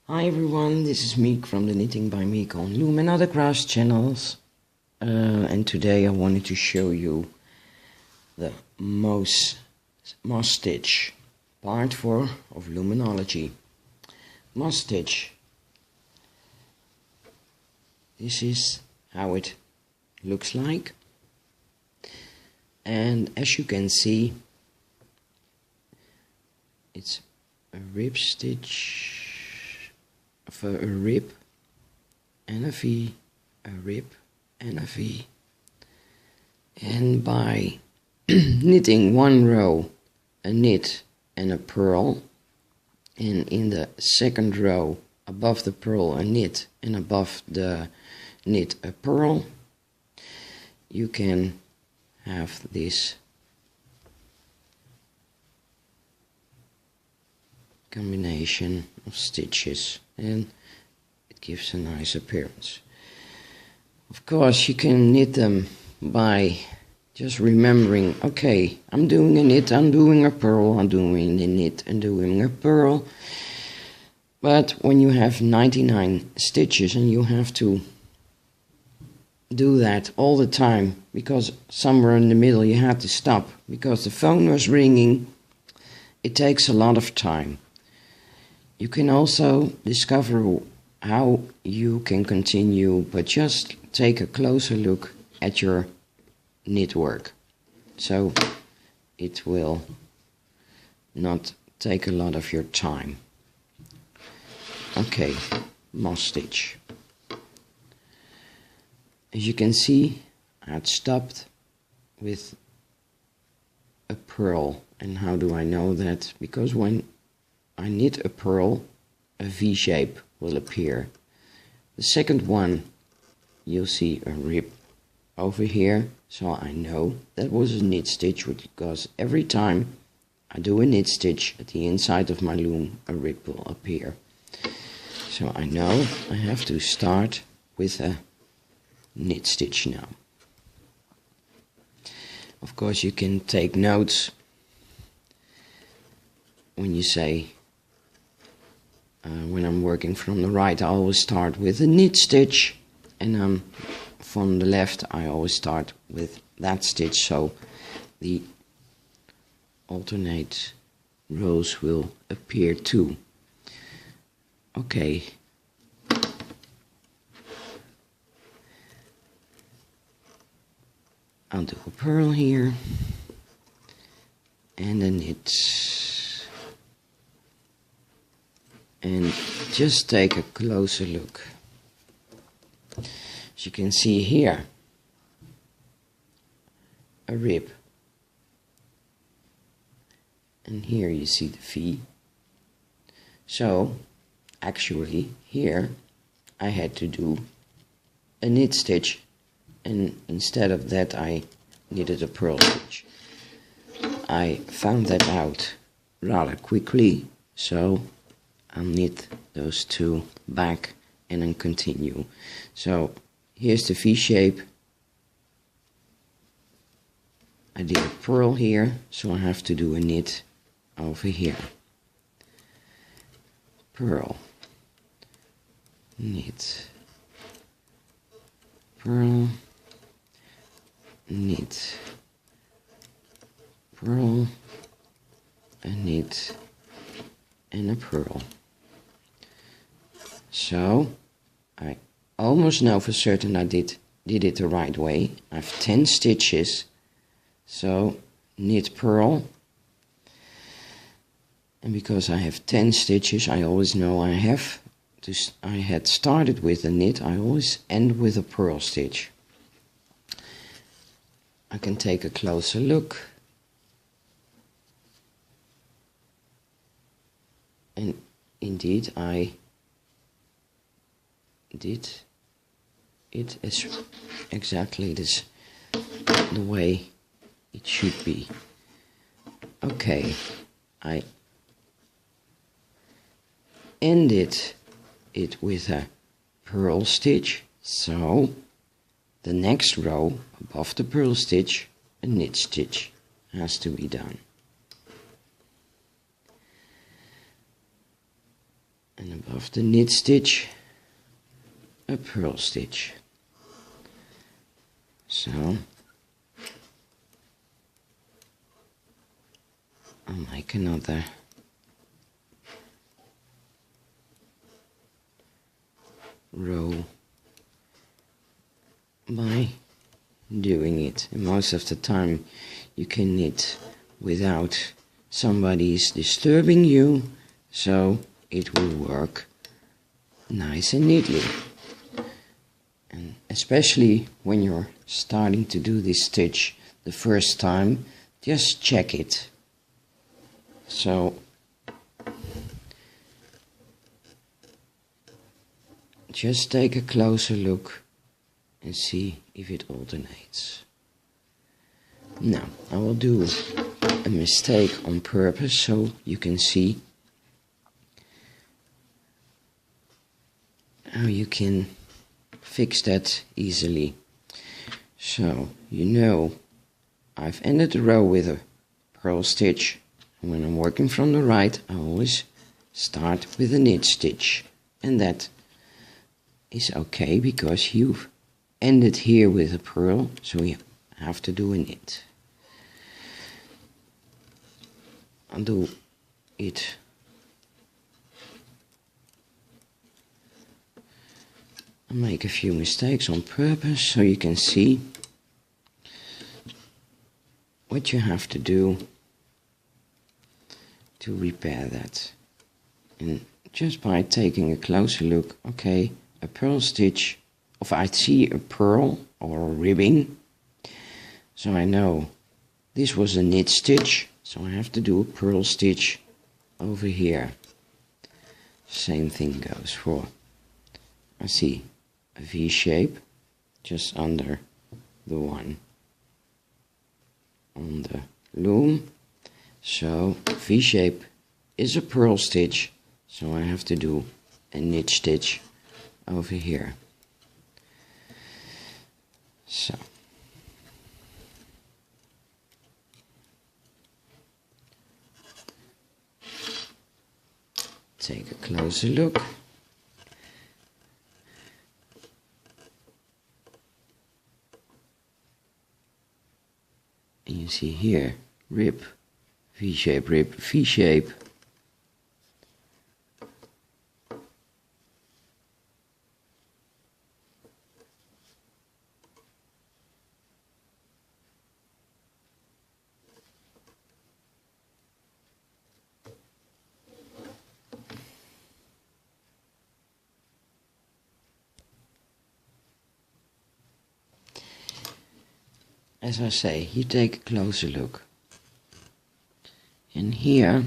Hi everyone, this is Meek from the Knitting by Meek on Loom and other crafts channels. And today I wanted to show you the moss stitch, part 4 of Loom-a-nology. Moss stitch. This is how it looks like. And as you can see, it's a rib stitch. For a rib and a V, a rib and a V, and by knitting one row a knit and a purl, and in the second row above the purl a knit and above the knit a purl, you can have this combination of stitches, and it gives a nice appearance. Of course, you can knit them by just remembering, okay, I'm doing a knit, I'm doing a purl, I'm doing a knit and doing a purl. But when you have 99 stitches and you have to do that all the time, because somewhere in the middle you had to stop because the phone was ringing, it takes a lot of time. You can also discover how you can continue, but just take a closer look at your knit work. So it will not take a lot of your time. Okay, moss stitch. As you can see, I had stopped with a purl. And how do I know that? Because when I knit a purl, a V shape will appear. The second one, you'll see a rib over here, so I know that was a knit stitch, because every time I do a knit stitch at the inside of my loom, a rib will appear. So I know I have to start with a knit stitch now. Of course, you can take notes when you say, when I'm working from the right, I always start with a knit stitch, and from the left I always start with that stitch, so the alternate rows will appear too. Okay. I'll do a purl here and a knit. And just take a closer look. As you can see here, a rib. And here you see the V. So, actually, here I had to do a knit stitch, and instead of that I knitted a purl stitch. I found that out rather quickly, so I'll knit those two back and then continue. So here's the V shape. I did a purl here, so I have to do a knit over here. Purl, knit, purl, knit, purl, a knit, and a purl. So I almost know for certain I did it the right way. I have 10 stitches, so knit, purl, and because I have 10 stitches, I always know I had started with a knit, I always end with a purl stitch. I can take a closer look, and indeed I did it as exactly this, the way it should be. Okay, I ended it with a purl stitch, so the next row above the purl stitch, a knit stitch has to be done. and above the knit stitch a purl stitch. So I'll make another row by doing it, and most of the time you can knit without somebody's disturbing you, so it will work nice and neatly. And especially when you're starting to do this stitch the first time, just check it. So just take a closer look and see if it alternates. Now I will do a mistake on purpose so you can see how you can fix that easily. So you know I've ended the row with a purl stitch. When I'm working from the right, I always start with a knit stitch, and that is okay because you've ended here with a purl, so you have to do a knit. I'll do it I'll make a few mistakes on purpose so you can see what you have to do to repair that. And just by taking a closer look, okay, a purl stitch, if I see a purl or a ribbing, so I know this was a knit stitch, so I have to do a purl stitch over here. Same thing goes for, I see a V shape just under the one on the loom, so V shape is a purl stitch, so I have to do a knit stitch over here. So take a closer look. And you see here, rib, V-shape, rib, V-shape. As I say, you take a closer look. And here,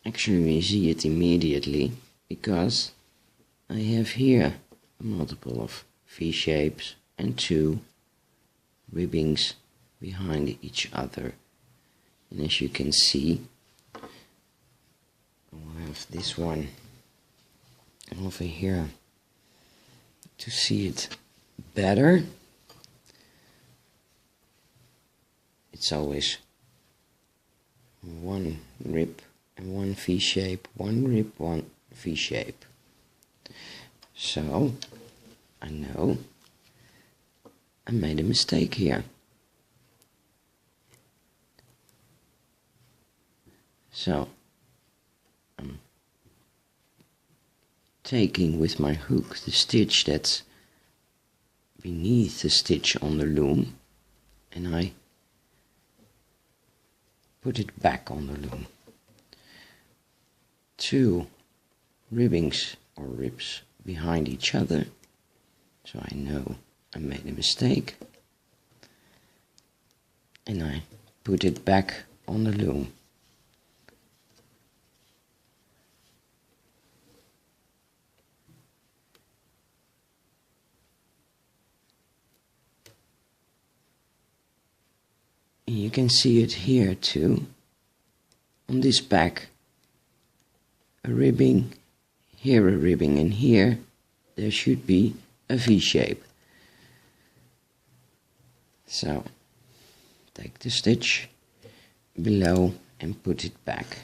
actually we see it immediately, because I have here a multiple of V-shapes and two ribbings behind each other. And as you can see, I'll have this one over here to see it better. It's always one rib and one V-shape, one rib, one V-shape. So I know I made a mistake here. So I'm taking with my hook the stitch that's beneath the stitch on the loom, and I put it back on the loom. Two ribbings or ribs behind each other, so I know I made a mistake, and I put it back on the loom. And you can see it here too, on this back, a ribbing, here a ribbing, and here there should be a V-shape. So take the stitch below and put it back.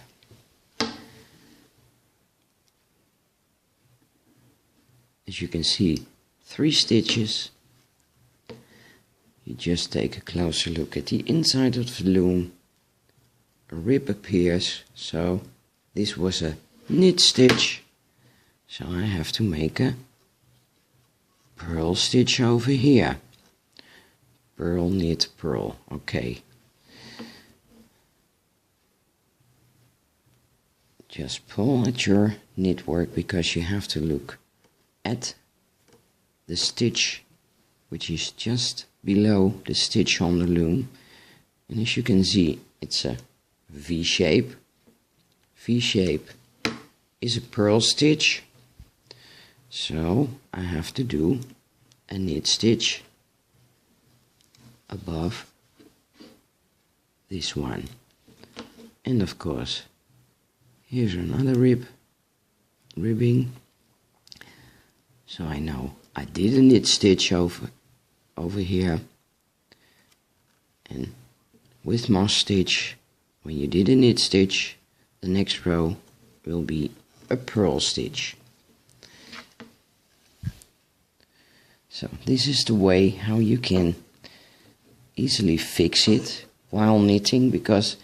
as you can see, 3 stitches. You just take a closer look at the inside of the loom. A rib appears, so this was a knit stitch, so I have to make a purl stitch over here. Purl, knit, purl. Okay. Just pull at your knit work, because you have to look at the stitch which is just below the stitch on the loom. And as you can see, it's a V shape. V shape is a purl stitch, so I have to do a knit stitch above this one. And of course, here's another ribbing, so I know I did a knit stitch over here. And with moss stitch, when you did a knit stitch, the next row will be a purl stitch. So this is the way how you can easily fix it while knitting, because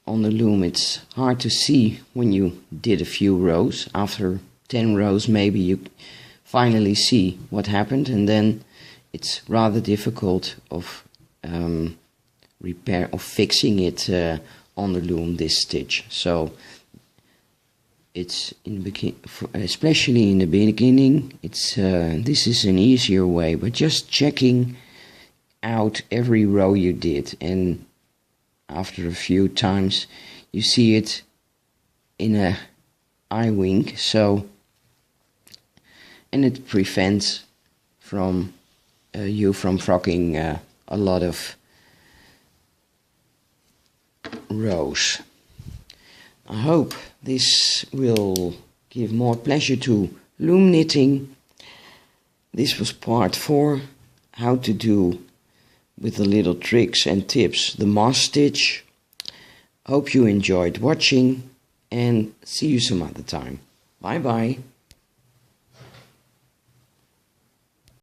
on the loom it's hard to see when you did a few rows. After 10 rows maybe you finally see what happened, and then it's rather difficult of fixing it on the loom, this stitch. So it's especially in the beginning, it's this is an easier way, but just checking out every row you did, and after a few times you see it in a eye wink, so, and it prevents from you from frocking a lot of rows. I hope this will give more pleasure to loom knitting. This was part 4, how to do with the little tricks and tips the moss stitch. Hope you enjoyed watching, and see you some other time. Bye bye.